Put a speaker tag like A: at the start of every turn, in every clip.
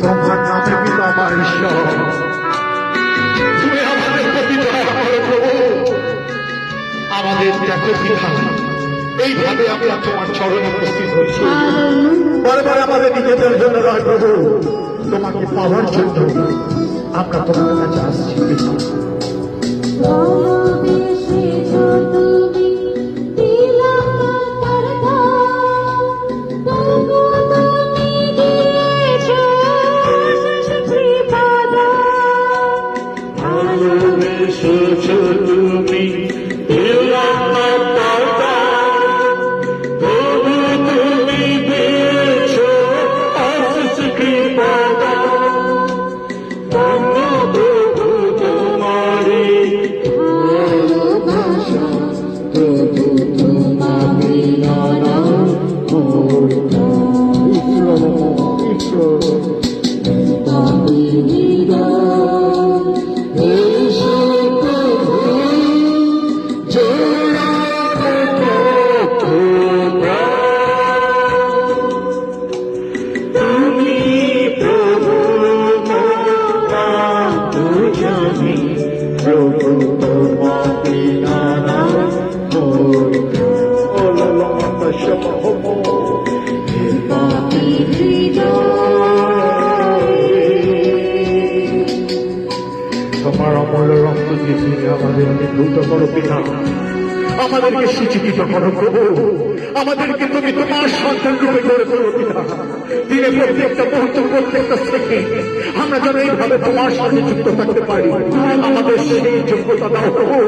A: তোমার নামে পিতা আমার ঈশ্বর, তুমি আমাদের প্রতি দয়া করো প্রভু। আমাদের দেখো পিতা, এইভাবে আমরা তোমার চরণে উপস্থিত হয়েছি। বারবার আমাদের নিজেদের জন্য নয় প্রভু, তোমাকে পাওয়ার জন্য আমরা তোমার কাছে আসছি পিতা।
B: তুমি
A: তোমার অমূল্য রক্ত দিয়ে তুমি আমাদেরকে দ্রুত করো পিতা, আমাদেরকে সুচিত করো প্রভু, আমাদেরকে তুমি তোমার সন্তান রূপে গড়ে তোলো পিতা। দিনে প্রত্যেকটা মুহূর্ত, প্রত্যেকটা সেকেন্ড আমরা যেন এইভাবে তোমার সাথে যুক্ত থাকতে পারি। আমাদের সেই যোগ্যতা দাও প্রভু,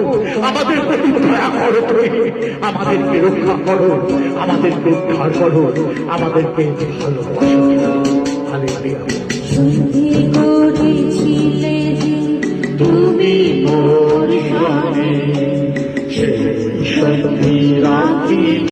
A: আমাদের প্রতি দয়া করো তুমি, আমাদেরকে রক্ষা করো, আমাদেরকে উদ্ধার করো, আমাদেরকে ভালোবাসো। হালেলুয়া।
B: তুমি মোর সঙ্গে সেই শক্তি রাখি।